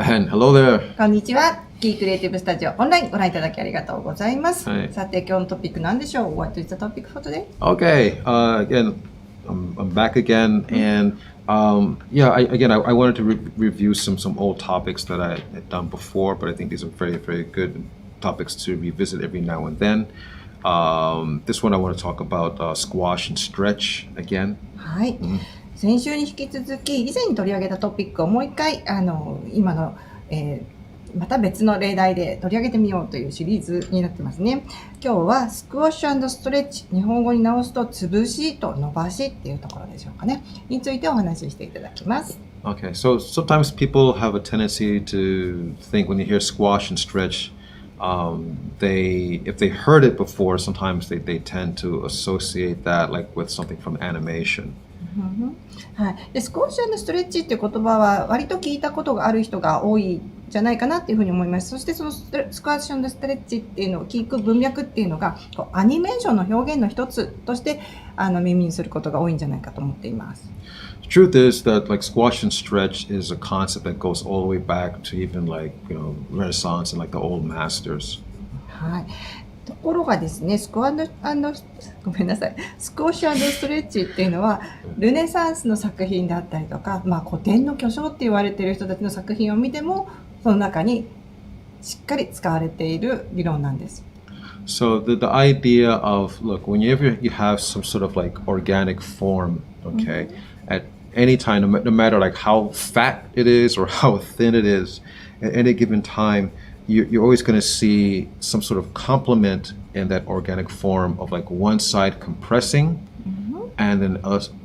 And hello there. こんにちは。キークリエイティブスタジオオンラインご覧いただきありがとうございます。はい、さて今日のトピック何でしょう？ What is the topic for today? Okay. Again, I'm back again, and I wanted to review some old topics that I had done before, but I think these are very, very good topics to revisit every now and then. This one I want to talk about squash and stretch again. はい。先週に引き続き以前に取り上げたトピックをもう一回今の、また別の例題で取り上げてみようというシリーズになってますね。今日はスクワッシュ&ストレッチ、日本語に直すと潰しと伸ばしっていうところでしょうかね。についてお話ししていただきます。Okay, so sometimes people have a tendency to think when you hear squash and stretch, if they heard it before, sometimes they tend to associate that like with something from animation. はい、でスクワッシュ&ストレッチっていう言葉は割と聞いたことがある人が多いんじゃないかなっていうふうに思います。そしてそのスクワッシュ&ストレッチっていうのを聞く文脈っていうのがアニメーションの表現の一つとして耳にすることが多いんじゃないかと思っています。The truth is that like squash and stretch is a concept that goes all the way back to even like Renaissance and like the old masters. はい。ところがですね、スクワッシュ&ストレッチっていうのはルネサンスの作品であったりとか、古典の巨匠って言われている人たちの作品を見てもその中にしっかり使われている理論なんです。So the idea of look, whenever you have some sort of like organic form, okay, at any time, no matter like how fat it is or how thin it is, at any given time.You're always going to see some sort of complement in that organic form of like one side compressing and then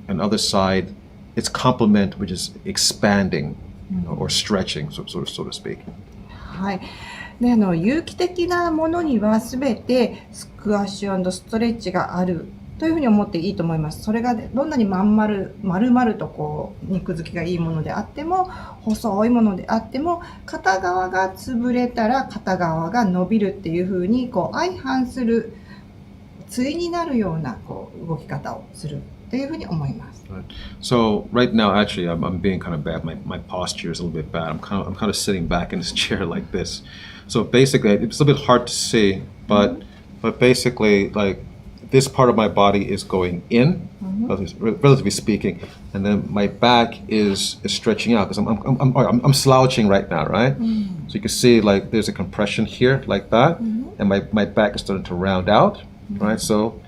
another side its complement which is expanding or stretching, so to speak. はい。で有機的なものにはすべてスクワッシュ&ストレッチがあるというふうに思っていいと思います。それがどんなに丸々とこう肉付きがいいものであっても細いものであっても片側が潰れたら片側が伸びるっていうふうにこう相反する対になるようなこう動き方をするというふうに思います。So right now, actually, I'm being kind of bad. My posture is a little bit bad. I'm kind of sitting back in this chair like this. So basically, it's a little bit hard to see, but basically, like.This part of my body is going in, relatively speaking, and then my back is stretching out because I'm slouching right now, right? So you can see like there's a compression here like that, and my back is starting to round out, right? So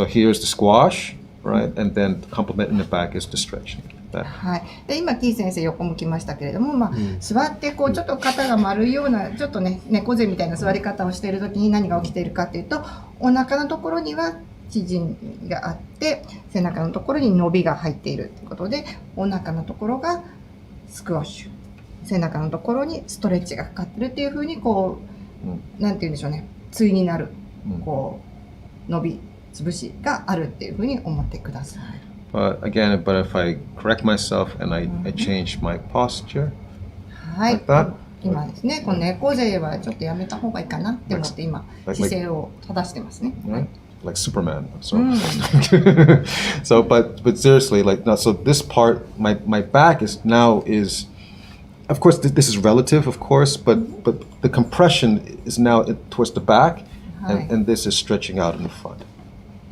here's the squash, right? And then the complement in the back is the stretching.はい、で今キー先生横向きましたけれども、座ってこうちょっと肩が丸いようなちょっとね猫背みたいな座り方をしている時に何が起きているかっていうとお腹のところには縮みがあって背中のところに伸びが入っているということでお腹のところがスクワッシュ背中のところにストレッチがかかってるっていうふうにこうなんて言うんでしょうね対になるこう伸び潰しがあるっていうふうに思ってください。But if I correct myself and I change my posture, はい、 like that, 今ですね、この猫背はちょっとやめた方がいいかなって思って今姿勢を正してますね。Like Superman. So, but seriously, like now, so this part, my back is, of course, this is relative, of course, but the compression is now towards the back, and this is stretching out in the front.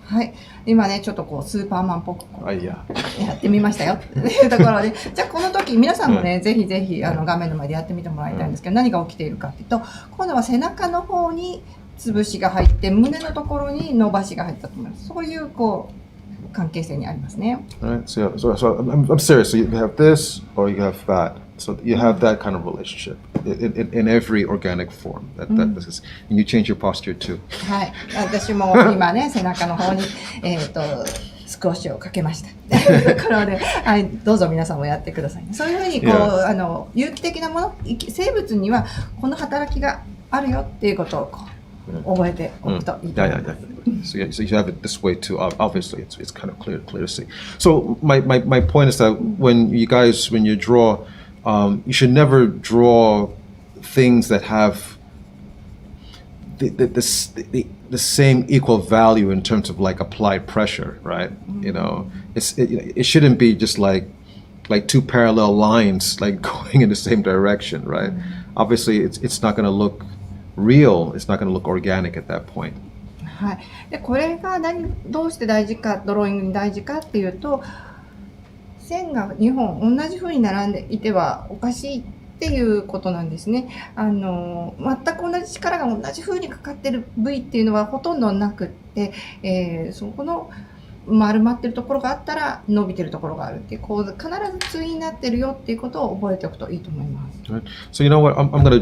はい、今ねちょっとこうスーパーマンっぽくやってみましたよっていうところでじゃあこの時皆さんもね、ぜひぜひ画面の前でやってみてもらいたいんですけど、何が起きているかっていうと今度は背中の方に潰しが入って胸のところに伸ばしが入ったと思います。そういうこう関係性にありますね。Right. So I'm serious. So you have this or you have that. So you have that kind of relationship in every organic form. That this is, and you change your posture too. はい。私も今ね背中の方にスクワッシュをかけました。というところで、はい、どうぞ皆さんもやってくださいね。そういうふうにこう有機的なもの、生物にはこの働きがあるよっていうことをこう覚えておくといいと思います。So you have it this way too. Obviously, it's kind of clear to see. So my point is that when you draw, you should never draw things that have the same equal value in terms of like applied pressure, right? You know, it shouldn't be just like like two parallel lines like going in the same direction, right? Obviously, it's not going to look real. It's not going to look organic at that point. はい、でこれがどうして大事か、ドローイングに大事かっていうと、線が2本同じ風に並んでいてはおかしいっていうことなんですね。全く同じ力が同じ風にかかってる部位っていうのはほとんどなくって、そこの丸まってるところがあったら伸びてるところがあるっていう構図、必ず対になってるよっていうことを覚えておくといいと思います。Right. So you know what? I'm gonna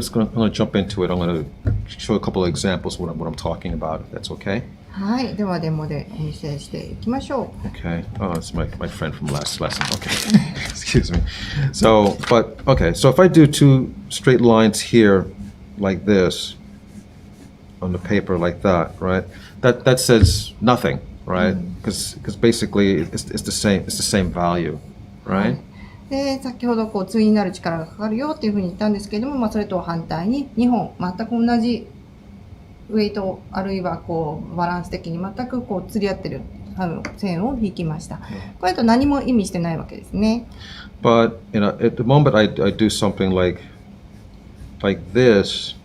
jump into it. I'm gonna show a couple of examples of what I'm talking about. If that's okay. はい、ではデモでお見せしていきましょう。Okay. Oh, it's my friend from last lesson. Okay. Excuse me. So, but okay. So if I do two straight lines here, like this, on the paper like that, right? That says nothing. Right, because basically it's the same value, right? で先ほど対になる力がかかるよっていうふうに言ったんですけれども、それと反対に2本全く同じウェイトあるいはバランス的に全く釣り合ってる線を引きました。これだと何も意味してないわけですね。But at the moment I do something like this,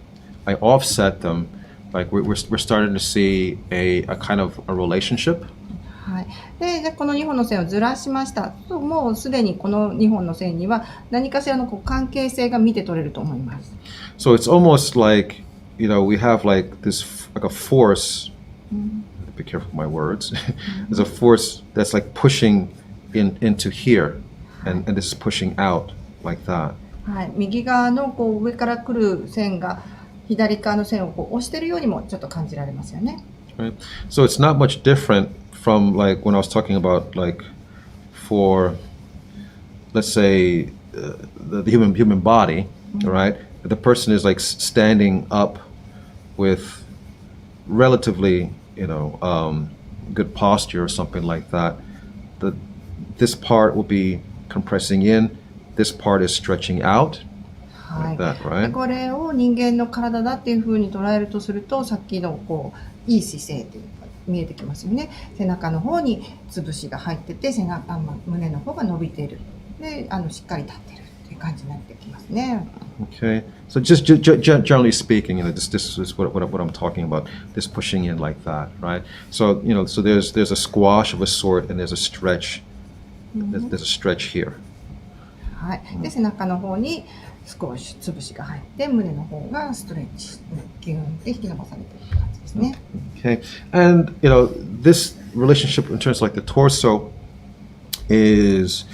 I offset them. Like we're starting to see a kind of a relationship. はい。で、この2本の線をずらしました。もうすでにこの2本の線には何かしらの関係性が見て取れると思います。So it's almost like, we have like this like a force. Be careful with my words. There's a force that's like pushing into here, and this is pushing out like that. はい。右側の上から来る線が左側の線を押しているようにもちょっと感じられますよね。Right. So it's not much different from like when I was talking about like for let's say the human body, right? The person is like standing up with relatively, good posture or something like that. This part will be compressing in, this part is stretching out. はい、 like that, right? これを人間の体だっていうふうに捉えるとすると、さっきのいい姿勢というか見えてきますよね。背中の方に潰しが入ってて、胸の方が伸びている。で、しっかり立ってるっていう感じになってきますね。Okay, so just generally speaking, this is what I'm talking about. This pushing in like that, right? So so there's a squash of a sort, and there's a stretch. There's a stretch here. はい。で、背中の方に少し潰しが入って、胸の方がストレッチ、ギューンって引き伸ばされている感じですね。Okay, and this relationship in terms of like the torso is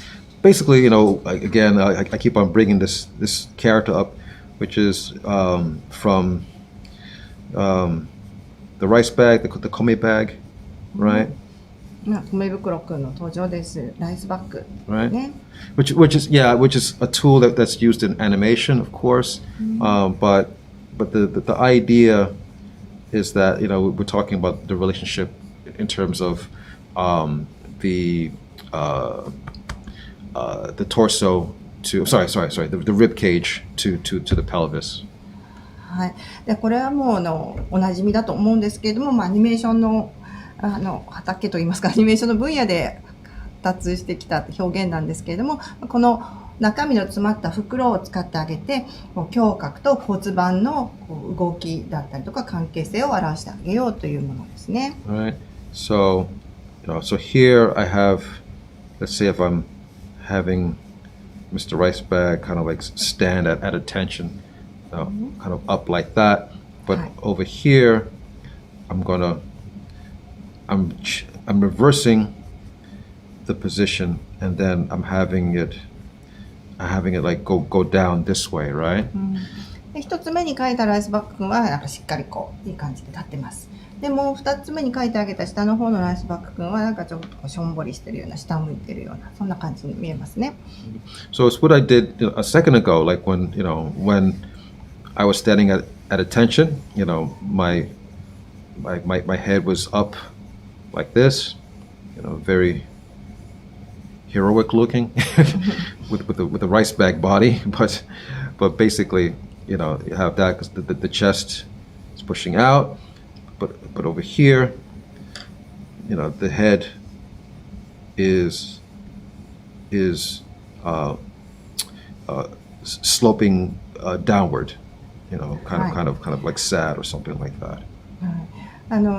basically, again, I keep on bringing this character up, which is from the rice bag, the kome bag, right? 米袋くんの登場です。ライスバッグ、right? ね。Which is a tool that's used in animation, of course. But the idea is that we're talking about the relationship in terms of the torso to the rib cage to the pelvis. はい。でこれはもうおなじみだと思うんですけれども、アニメーションの畑といいますか、アニメーションの分野で発達してきた表現なんですけれども、この中身の詰まった袋を使ってあげて、胸郭と骨盤の動きだったりとか関係性を表してあげようというものですね。Right. So, so here I have, let's say if I'm having Mr. Rice Bag kind of like stand at attention, kind of up like that, but over here, I'm reversing the position, and then I'm having it like go down this way, right? で一つ目に書いたライスバッグ君はなんかしっかりいい感じで立ってます。でもう二つ目に書いてあげた下の方のライスバッグ君はなんかちょっとしょんぼりしてるような、下向いてるような、そんな感じに見えますね。So it's what I did a second ago, like when I was standing at attention, my head was up like this, very heroic looking with the rice bag body, but basically, you have that because the chest is pushing out, but over here, the head is uh, sloping downward, kind of like sad or something like that.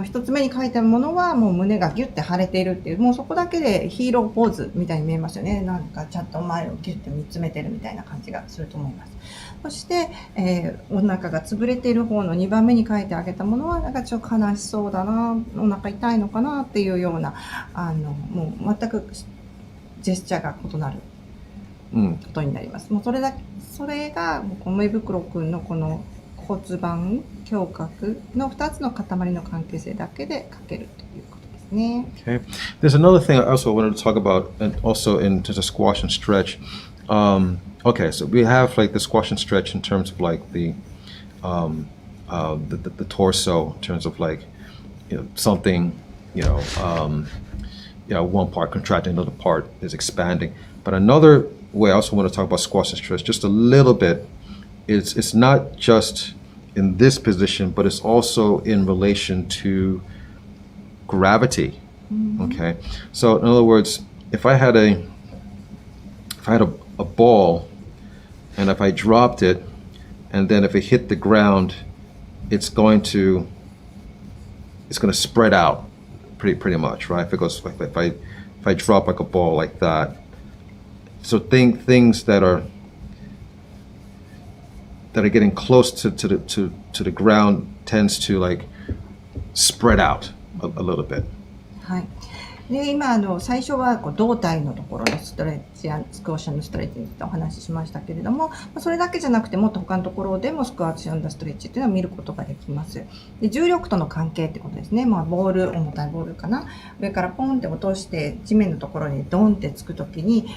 一つ目に書いたものはもう胸がギュッて腫れているっていう、もうそこだけでヒーローポーズみたいに見えますよね。なんかちゃんと前をギュッて見つめてるみたいな感じがすると思います。そして、お腹が潰れている方の2番目に書いてあげたものはなんかちょっと悲しそうだな、お腹痛いのかなっていうようなもう全くジェスチャーが異なることになります。もうそれが米袋くんのこの骨盤胸郭の2つの塊の関係性だけで書けるということですね。Okay. There's another thing I also wanted to talk about, and also in terms of squash and stretch. Okay, so we have like the squash and stretch in terms of like the torso, in terms of like something, one part contracting, another part is expanding. But another way I also want to talk about squash and stretch just a little bit. It's not just in this position, but it's also in relation to gravity. Okay, so in other words, if I had a ball, and if I dropped it, and then if it hit the ground, it's going to spread out pretty much, right? Because if I drop like a ball like that, so things that are getting close to the ground tends to like spread out a little bit. はい。で今最初は胴体のところのストレッチやスクワッシュ&ストレッチについてお話ししましたけれども、それだけじゃなくてもっと他のところでもスクワッシュ&ストレッチっていうのを見ることができます。で重力との関係ってことですね。重たいボールかな、上からポンって落として地面のところにドンってつくときに、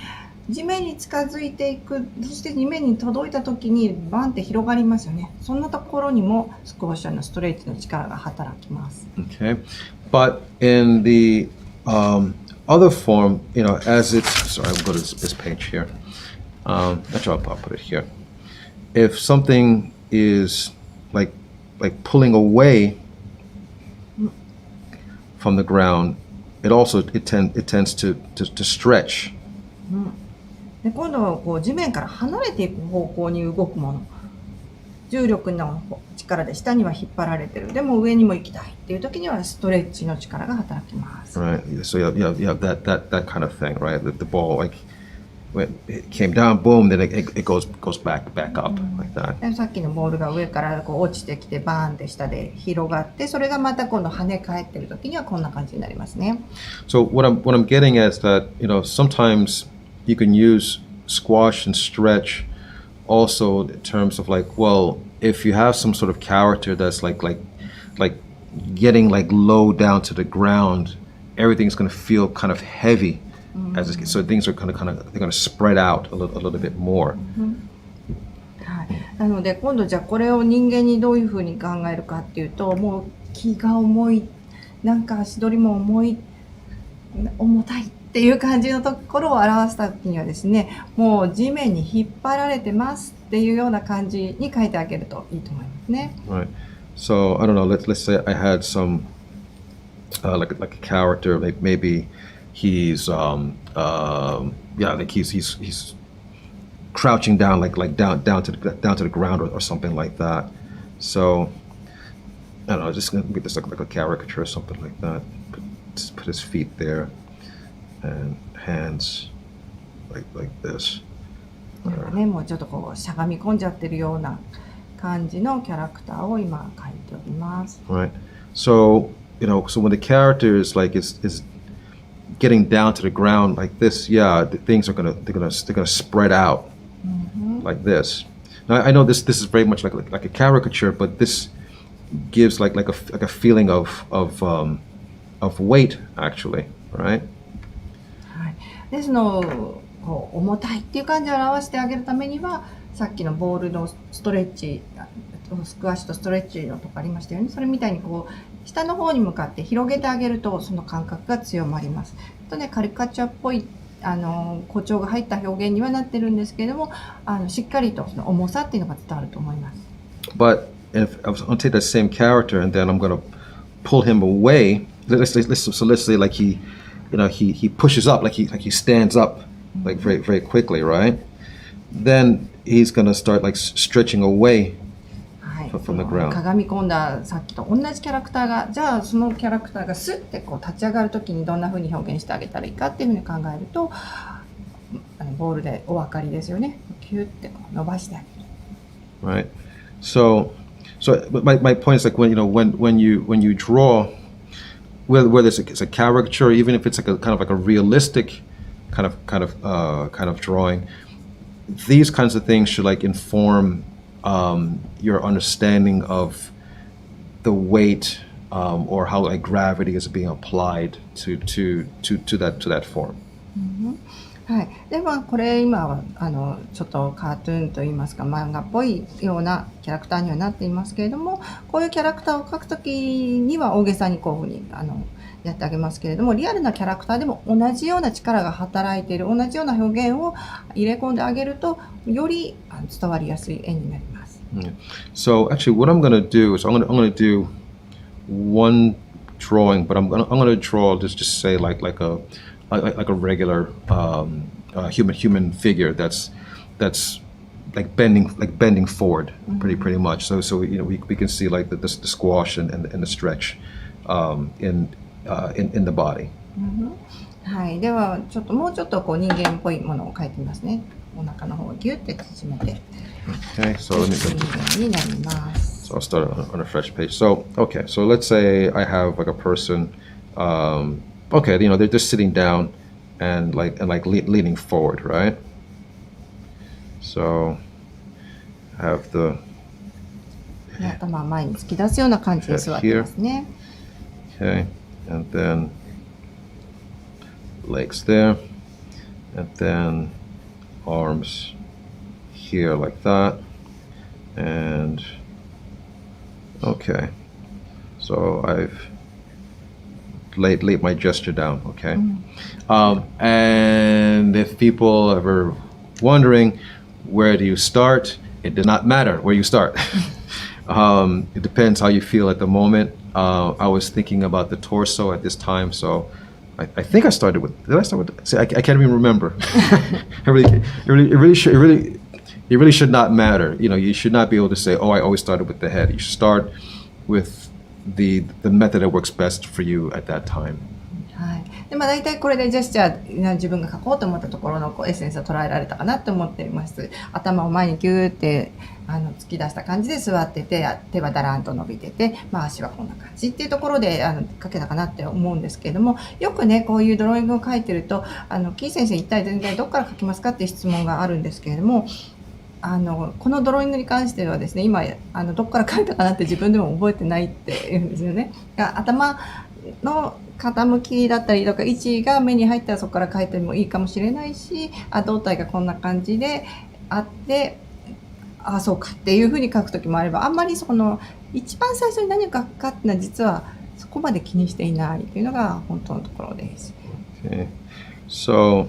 地面に近づいていく、そして地面に届いた時にバンって広がりますよね。そんなところにもスクワッシュ&ストレッチの力が働きます。Okay, but in the other form, as it's sorry, I'll go to this page here. Actually, I'll put it here. If something is like pulling away from the ground, it tends to stretch. で今度は地面から離れていく方向に動くもの、重力の力で下には引っ張られてる、でも上にも行きたいっていう時にはストレッチの力が働きます。Right. So you have that kind of thing, right? The ball like when it came down, boom, then it goes back up like that. でさっきのボールが上から落ちてきてバーンって下で広がって、それがまた今度跳ね返ってる時にはこんな感じになりますね。So what I'm getting at is that sometimes you can use squash and stretch also in terms of like, well, if you have some sort of character that's like getting like low down to the ground, everything's going to feel kind of heavy as it gets, so things are they're going to spread out a little bit more. はい。なので今度じゃあこれを人間にどういうふうに考えるかっていうと、もう気が重い、なんか足取りも重たいっていう感じのところを表した時にはですね、もう地面に引っ張られてますっていうような感じに書いてあげるといいと思いますね。Right. So I don't know. Let's say I had some like a character, like maybe he's like he's crouching down like down to the ground or something like that. So I don't know. Just gonna make this like a caricature or something like that. Put his feet there. And hands like this. なんかね、もうちょっとこうしゃがみ込んじゃってるような感じのキャラクターを今書いております。Right. So so when the character is getting down to the ground like this, yeah, things are gonna spread out like this. Now I know this is very much like a caricature, but this gives like a feeling of weight actually, right?ですの重たいっていう感じを表してあげるためには、さっきのボールのストレッチ、スクワッシュとストレッチのとこありましたよね。それみたいにこう下の方に向かって広げてあげるとその感覚が強まります。とね、カリカチュアっぽい誇張が入った表現にはなってるんですけれども、しっかりとその重さっていうのが伝わると思います。But if I was going to take that same character and then I'm going to pull him away, let's say like he pushes up, like he stands up like very quickly, right? Then he's gonna start like stretching away from the ground. かがみ込んださっきと同じキャラクターが、じゃあそのキャラクターがスッてこう立ち上がるときにどんな風に表現してあげたらいいかっていうふうに考えると、ボールでお分かりですよね。キュッてこう伸ばしてあげる。Right. So my point is like when you draw, whether it's a caricature, even if it's like a kind of like a realistic kind of drawing, these kinds of things should like inform your understanding of the weight or how like gravity is being applied to that form. はい、でこれ今はちょっとカートゥーンといいますか漫画っぽいようなキャラクターにはなっていますけれども、こういうキャラクターを描くときには大げさにこういうふうにやってあげますけれども、リアルなキャラクターでも同じような力が働いている同じような表現を入れ込んであげるとより伝わりやすい絵になります。So actually what I'm going to do is I'm going to do one drawing, but I'm going to draw just say like a regular human figure that's like bending forward pretty much. So we can see like the squash and the stretch in the body. はい、ではもうちょっとこう人間っぽいものを描いてみますね。お腹の方をギュッて縮めて。Okay, so let me. 人間になります。So I'll start on a fresh page. So let's say I have like a person. Okay, they're just sitting down and leaning forward, right? So have the 頭前に突き出すような感じで座ってますね。Okay, and then legs there, and then arms here like that, and okay. So I've laid my gesture down, okay? And if people are ever wondering, where do you start? It does not matter where you start. It depends how you feel at the moment. I was thinking about the torso at this time, so I think I started with. Did I start with? See, I can't even remember. It really should not matter. You should not be able to say, "Oh, I always started with the head." You should start with the method that works best for you at that time. はい。で大体これでジェスチャー自分が描こうと思ったところのエッセンスを捉えられたかなと思っています。頭を前にギューって突き出した感じで座ってて、手はだらんと伸びてて、足はこんな感じっていうところで描けたかなって思うんですけれども、よくねこういうドローイングを描いてるとキー先生一体全体どこから描きますかっていう質問があるんですけれども、このドローイングに関してはですね、今どこから描いたかなって自分でも覚えてないって言うんですよね。頭の傾きだったりとか位置が目に入ったらそこから描いてもいいかもしれないし、胴体がこんな感じであって、そうかっていうふうに描くときもあれば、あんまり一番最初に何を描くかっていうのは実はそこまで気にしていないというのが本当のところです。Okay. So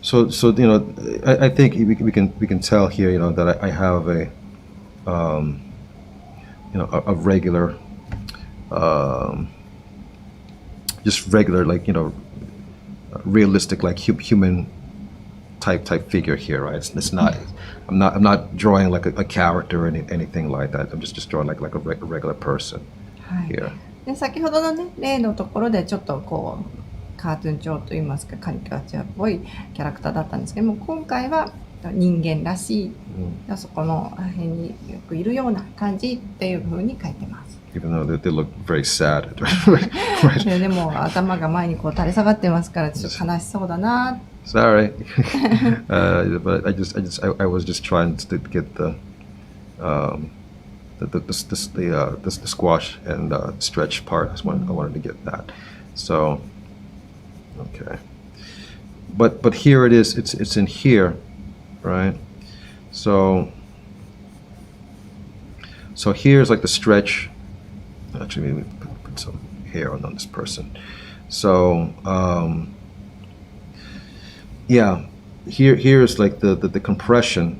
I think we can tell here, that I have a regular, just regular, realistic, human type figure here, right? It's not. I'm not drawing like a character or anything like that. I'm just drawing like a regular person here. で先ほどのね例のところでちょっとこうカートゥーン調といいますかカリカチュアっぽいキャラクターだったんですけども、今回は人間らしい、そこの辺によくいるような感じっていう風に書いてます。Even though they look very sad. でも頭が前にこう垂れ下がってますからちょっと悲しそうだな。Sorry, but I was just trying to get the squash and stretch part. I wanted to get that. So. Okay, but here it is. It's in here, right? So here's like the stretch. Actually, maybe put some hair on this person. So yeah, here's like the compression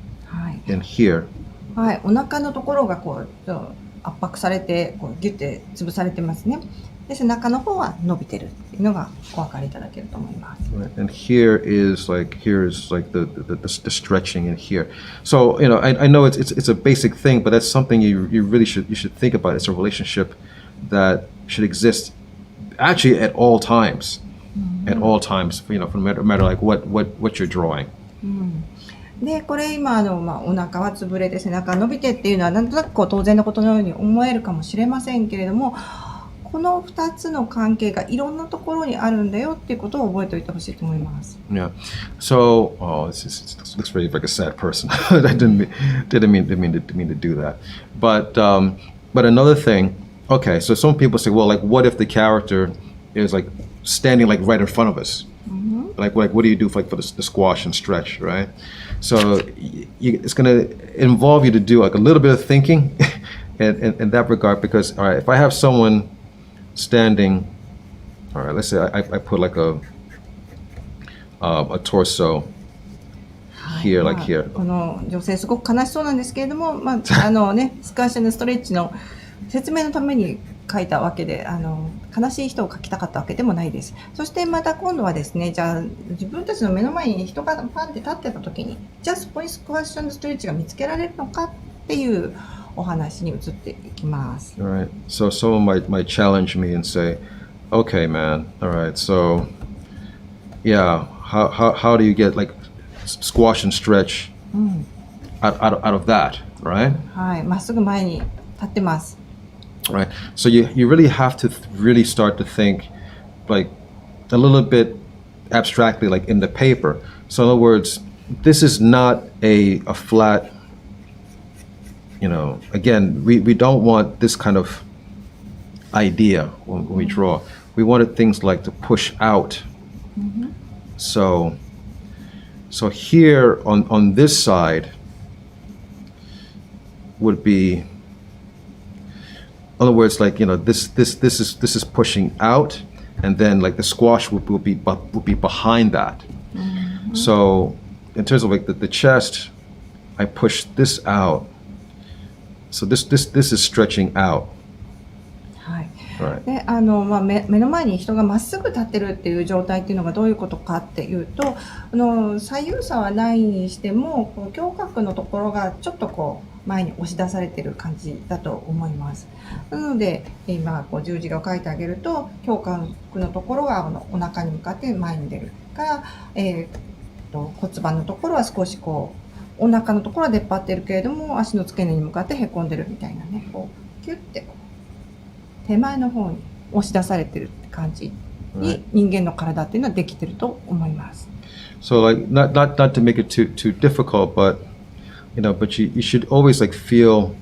in here. はい、お腹のところがこう圧迫されてこうギュッて潰されてますね。で背中の方は伸びてるっていうのがお分かりいただけると思います。Right. And here is like the stretching in here. So I know it's a basic thing, but that's something you really should think about. It's a relationship that should exist actually at all times. At all times, no matter like what you're drawing. でこれ今お腹は潰れて背中が伸びてっていうのはなんとなく当然のことのように思えるかもしれませんけれども、この2つの関係がいろんなところにあるんだよっていうことを覚えておいてほしいと思います。Yeah. So, this looks very like a sad person. I didn't mean to do that. But another thing. Okay, so some people say, well, like, what if the character is like standing like right in front of us? Like what do you do for the squash and stretch, right? So it's going to involve you to do like a little bit of thinking in that regard, because all right, if I have someone standing, all right, let's say I put like a torso here, like here. この女性すごく悲しそうなんですけれども、スクワッシュのストレッチの説明のために書いたわけで、悲しい人を描きたかったわけでもないです。そしてまた今度はですね、じゃあ自分たちの目の前に人がパンって立ってた時に、じゃあそこにスクワッシュのストレッチが見つけられるのかっていうお話に移っていきます。All right. So someone might challenge me and say, "Okay, man. All right. So, yeah. How do you get like squash and stretch out of that, right?" はい、まっすぐ前に立ってます。Right. So you really have to really start to think like a little bit abstractly, like in the paper. So in other words, this is not a flat, again, we don't want this kind of idea when we draw. We wanted things like to push out. So here on this side would be, in other words, like this is pushing out, and then like the squash will be behind that. So in terms of like the chest, I push this out. So this is stretching out. はい。 Right. で目の前に人がまっすぐ立ってるっていう状態っていうのがどういうことかっていうと、左右差はないにしてもこの胸郭のところがちょっと前に押し出されてる感じだと思います。なので今十字を書いてあげると、胸郭のところがお腹に向かって前に出るから、骨盤のところは少しお腹のところは出っ張ってるけれども、足の付け根に向かってへこんでるみたいなね、キュッて手前の方に押し出されてるって感じに人間の体っていうのはできてると思います。So like not to make it too difficult, but but you should always like feel,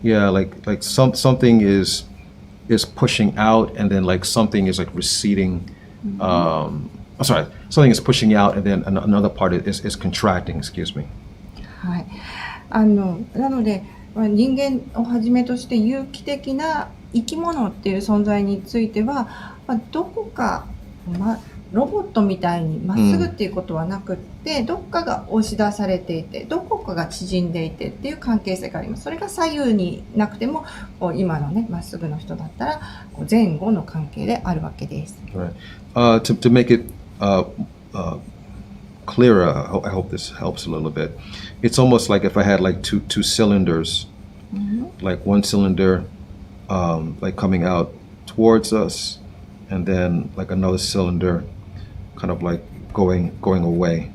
yeah, like something is pushing out, and then like something is like receding. Something is pushing out, and then another part is contracting. Excuse me. はい。なので人間をはじめとして有機的な生き物っていう存在については、どこか、ロボットみたいにまっすぐっていうことはなくって、どっかが押し出されていて、どこかが縮んでいてっていう関係性があります。それが左右になくても、今のねまっすぐの人だったら前後の関係であるわけです。Right. To make it clearer, I hope this helps a little bit. It's almost like if I had like two cylinders, like one cylinder like coming out towards us, and then like another cylinder kind of like going away,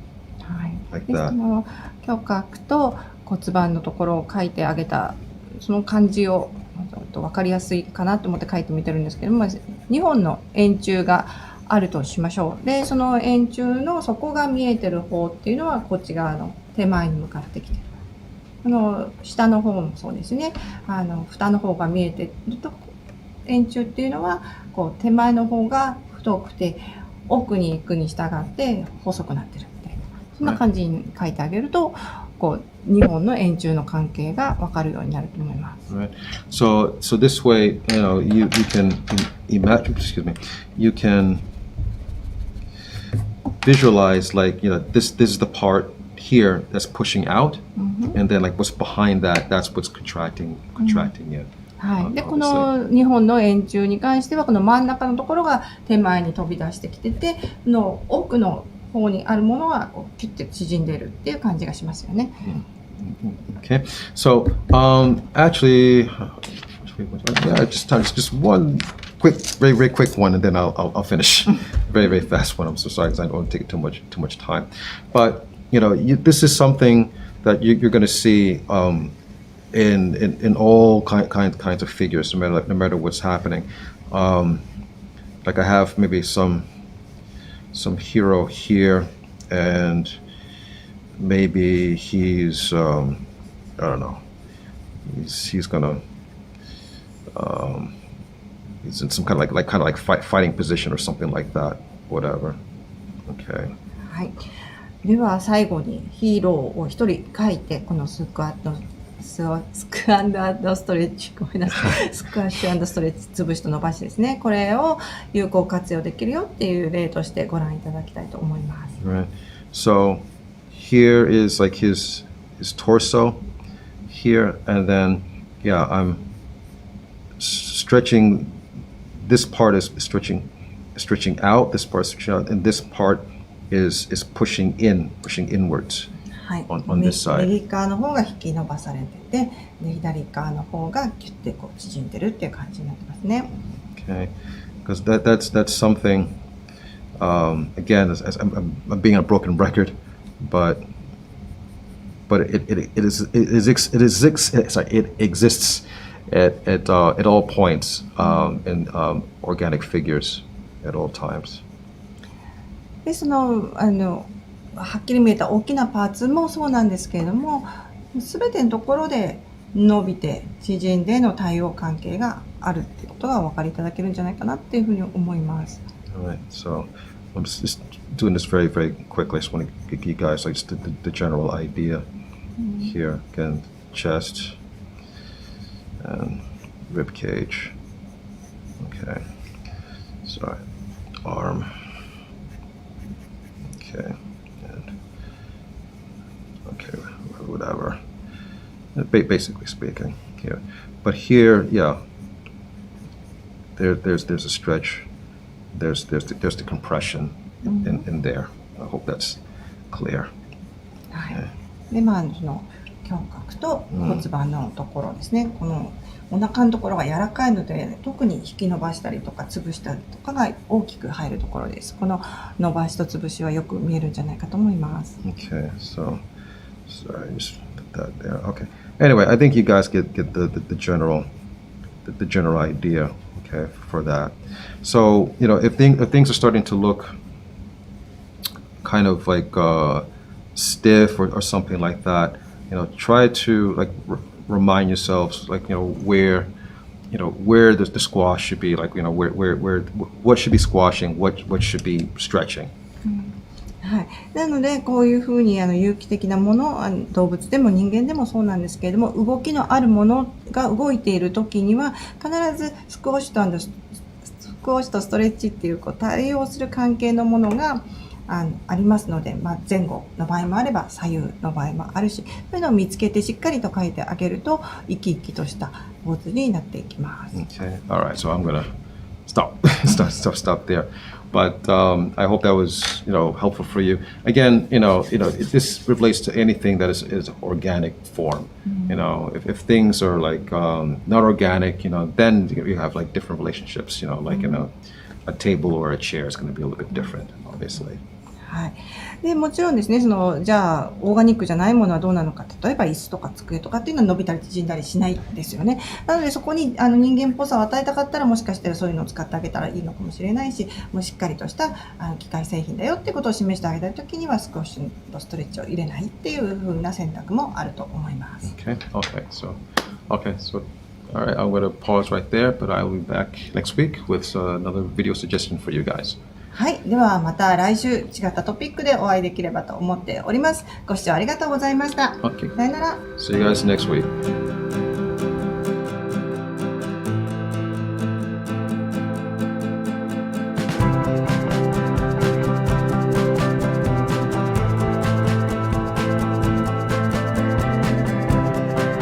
like that. その胸郭と骨盤のところを書いてあげたその感じを分かりやすいかなと思って書いてみてるんですけども、2本の円柱があるとしましょう。でその円柱の底が見えてる方っていうのはこっち側の手前に向かってきてる。下の方もそうですね。蓋の方が見えてると円柱っていうのは手前の方が太くて奥に行くに従って細くなってるみたいな、そんな感じに書いてあげると2本の円柱の関係が分かるようになると思います。Right. So this way, you can imagine. Excuse me. You can visualize like this is the part here that's pushing out, and then like what's behind that, that's what's contracting it. はい、でこの2本の円柱に関してはこの真ん中のところが手前に飛び出してきてて、の奥の方にあるものはこうキュッて縮んでいるっていう感じがしますよね。Okay, so actually, yeah, just one quick, very quick one, and then I'll finish. Very fast one. I'm so sorry because I don't want to take too much time. But this is something that you're going to see in all kinds of figures, no matter what's happening. Like I have maybe some hero here, and maybe he's I don't know. He's gonna he's in some kind of like fighting position or something like that. Whatever. Okay. はい。では最後にヒーローを一人描いて、このスクアンドストレッチ、ごめんなさい、スクワッシュ&ストレッチ、潰しと伸ばしですね。これを有効活用できるよっていう例としてご覧いただきたいと思います。Right. So here is like his torso here, and then yeah, I'm stretching. This part is stretching out. This part is stretching out, and this part is pushing inwards. はい、 on this side. 右側の方が引き伸ばされてて、で左側の方がキュッてこう縮んでるっていう感じになってますね。Okay, because that's something. Again, as I'm being a broken record, but it exists at all points in organic figures at all times. ではっきり見えた大きなパーツもそうなんですけれども、全てのところで伸びて縮んでの対応関係があるっていうことがお分かりいただけるんじゃないかなっていうふうに思います。All right, so I'm just doing this very quickly. I just want to give you guys like just the general idea here. Again, chest and rib cage. Okay, sorry, arm. Okay. Okay, whatever. Basically speaking, here. But here, yeah. There's a stretch. There's the compression in there. I hope that's clear. はい。でその胸郭と骨盤のところですね。このお腹のところが柔らかいので、特に引き伸ばしたりとか潰したりとかが大きく入るところです。この伸ばしと潰しはよく見えるんじゃないかと思います。Okay, so sorry, just put that there. Okay. Anyway, I think you guys get the general idea. Okay, for that. So if things are starting to look kind of like stiff or something like that, try to like remind yourselves like where the squash should be, like where what should be squashing, what should be stretching. はい、なのでこういうふうに有機的なもの、動物でも人間でもそうなんですけれども、動きのあるものが動いている時には必ずスクワッシュとストレッチっていう対応する関係のものがありますので、前後の場合もあれば左右の場合もあるし、そういうのを見つけてしっかりと書いてあげると生き生きとしたポーズになっていきます。Okay, all right. So I'm gonna stop there. But I hope that was helpful for you. Again, this relates to anything that is organic form. If things are like not organic, then you have like different relationships. Like a table or a chair is going to be a little bit different, obviously. はい、でもちろんですね、じゃあオーガニックじゃないものはどうなのか、例えば椅子とか机とかっていうのは伸びたり縮んだりしないですよね。なのでそこに人間っぽさを与えたかったら、もしかしたらそういうのを使ってあげたらいいのかもしれないし、もうしっかりとした機械製品だよってことを示してあげたいときにはスクワッシュとストレッチを入れないっていう風な選択もあると思います。Okay. So all right, I'm going to pause right there, but I will be back next week with another video suggestion for you guys. はい。ではまた来週違ったトピックでお会いできればと思っております。ご視聴ありがとうございました。Okay. さよなら。See you guys next week.